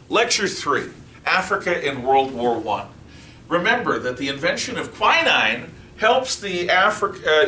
Lecture 3, Africa in World War I. Remember that the invention of quinine helps the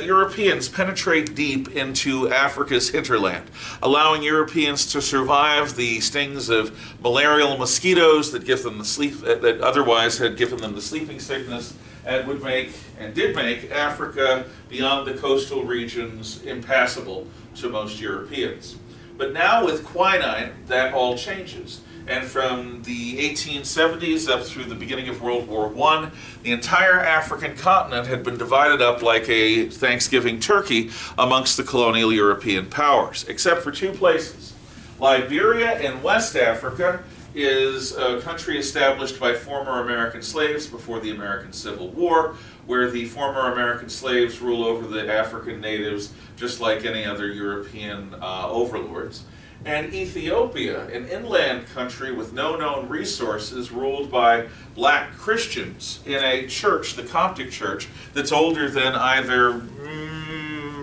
Europeans penetrate deep into Africa's hinterland, allowing Europeans to survive the stings of malarial mosquitoes that give them the sleep that otherwise had given them the sleeping sickness, and did make Africa beyond the coastal regions impassable to most Europeans. But now with quinine, that all changes. And from the 1870s up through the beginning of World War I, the entire African continent had been divided up like a Thanksgiving turkey amongst the colonial European powers, except for two places. Liberia in West Africa is a country established by former American slaves before the American Civil War, where the former American slaves rule over the African natives just like any other European overlords. And Ethiopia, an inland country with no known resources, ruled by black Christians in a church, the Coptic Church, that's older than either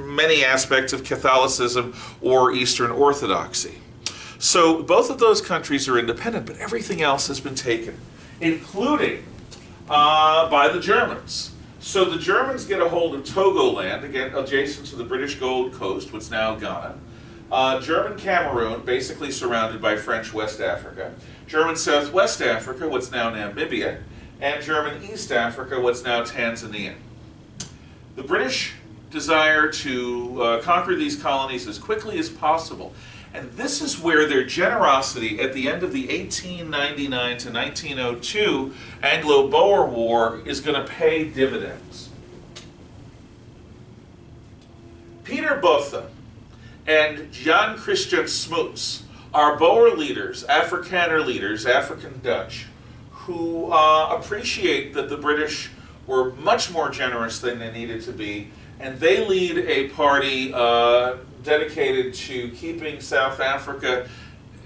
many aspects of Catholicism or Eastern Orthodoxy. So both of those countries are independent, but everything else has been taken, including by the Germans. So the Germans get a hold of Togoland, again adjacent to the British Gold Coast, what's now Ghana. German Cameroon, basically surrounded by French West Africa. German Southwest Africa, what's now Namibia. And German East Africa, what's now Tanzania. The British desire to conquer these colonies as quickly as possible. And this is where their generosity at the end of the 1899 to 1902 Anglo-Boer War is going to pay dividends. Peter Botha and Jan Christian Smuts are Boer leaders, Afrikaner leaders, African Dutch, who appreciate that the British were much more generous than they needed to be, and they lead a party dedicated to keeping South Africa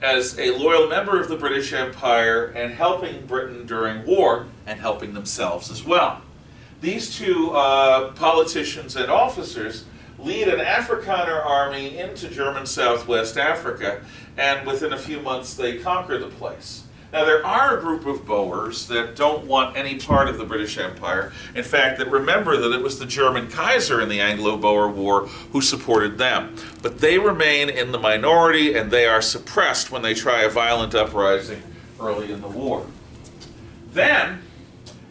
as a loyal member of the British Empire and helping Britain during war and helping themselves as well. These two politicians and officers lead an Afrikaner army into German Southwest Africa, and within a few months they conquer the place. Now there are a group of Boers that don't want any part of the British Empire. In fact, that remember that it was the German Kaiser in the Anglo-Boer War who supported them. But they remain in the minority, and they are suppressed when they try a violent uprising early in the war. Then,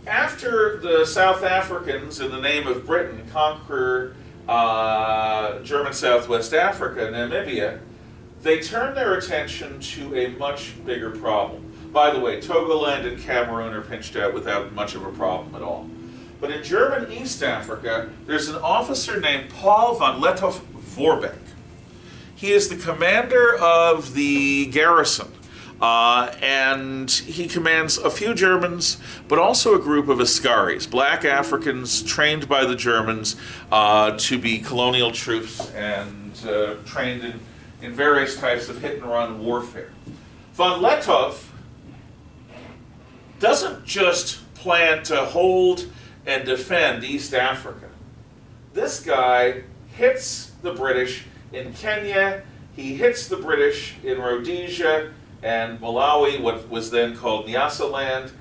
after the South Africans, in the name of Britain, conquer German Southwest Africa, Namibia, they turn their attention to a much bigger problem. By the way, Togoland and Cameroon are pinched out without much of a problem at all. But in German East Africa, there's an officer named Paul von Lettow-Voorbeck. He is the commander of the garrison, and he commands a few Germans, but also a group of Askaris, black Africans trained by the Germans to be colonial troops and trained in various types of hit-and-run warfare. Von Lettow doesn't just plan to hold and defend East Africa. This guy hits the British in Kenya, he hits the British in Rhodesia and Malawi, what was then called Nyasaland.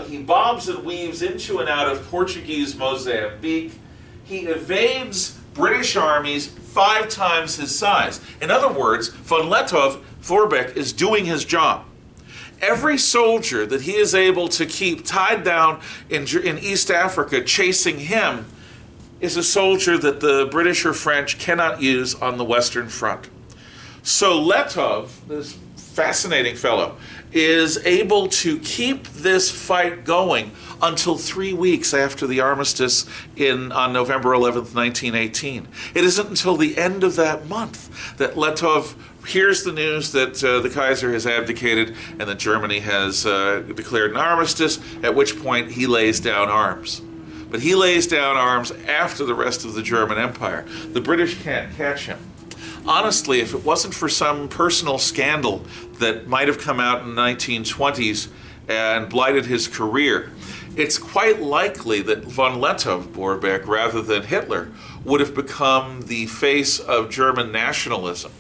He bobs and weaves into and out of Portuguese Mozambique. He evades British armies 5 times his size. In other words, von Lettow-Voorbeck is doing his job. Every soldier that he is able to keep tied down in East Africa chasing him is a soldier that the British or French cannot use on the Western Front. So Lettow, this fascinating fellow, is able to keep this fight going until 3 weeks after the armistice on November 11th, 1918. It isn't until the end of that month that Lettow hears the news that the Kaiser has abdicated and that Germany has declared an armistice, at which point he lays down arms. But he lays down arms after the rest of the German Empire. The British can't catch him. Honestly, if it wasn't for some personal scandal that might have come out in the 1920s and blighted his career, it's quite likely that von Lettow-Voorbeck, rather than Hitler, would have become the face of German nationalism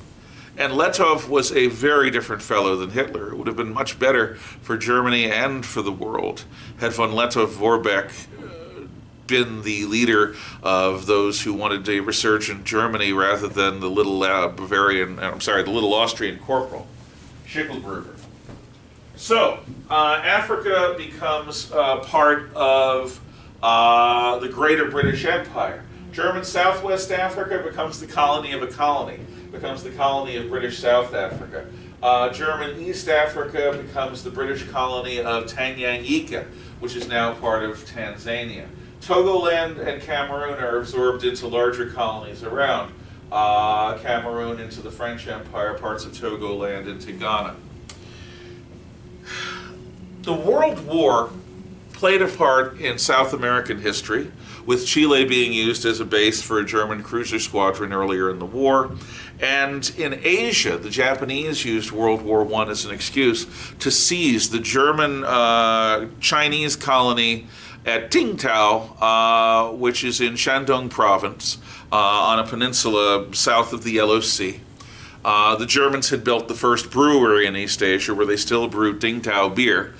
And Lettow was a very different fellow than Hitler. It would have been much better for Germany and for the world had von Lettow-Voorbeck been the leader of those who wanted a resurgent Germany rather than the little the little Austrian corporal, Schicklgruber. So, Africa becomes part of the Greater British Empire. German Southwest Africa becomes the colony of a colony, becomes the colony of British South Africa. German East Africa becomes the British colony of Tanganyika, which is now part of Tanzania. Togoland and Cameroon are absorbed into larger colonies around. Cameroon into the French Empire, parts of Togoland into Ghana. The World War played a part in South American history, with Chile being used as a base for a German cruiser squadron earlier in the war. And in Asia, the Japanese used World War I as an excuse to seize the German Chinese colony at Tsingtao, which is in Shandong province, on a peninsula south of the Yellow Sea. The Germans had built the first brewery in East Asia where they still brew Tsingtao beer.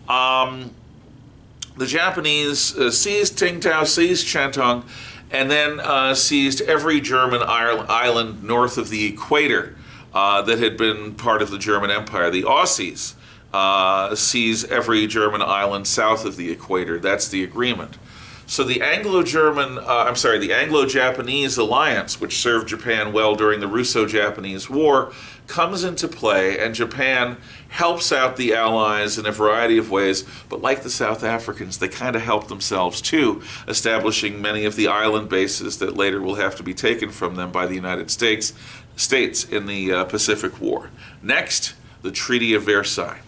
The Japanese seized Tsingtao, seized Shandong, and then seized every German island north of the equator that had been part of the German Empire. The Aussies seize every German island south of the equator. That's the agreement. So the the Anglo-Japanese alliance, which served Japan well during the Russo-Japanese War, comes into play, and Japan helps out the Allies in a variety of ways, but like the South Africans, they kind of help themselves too, establishing many of the island bases that later will have to be taken from them by the United States in the Pacific War. Next, the Treaty of Versailles.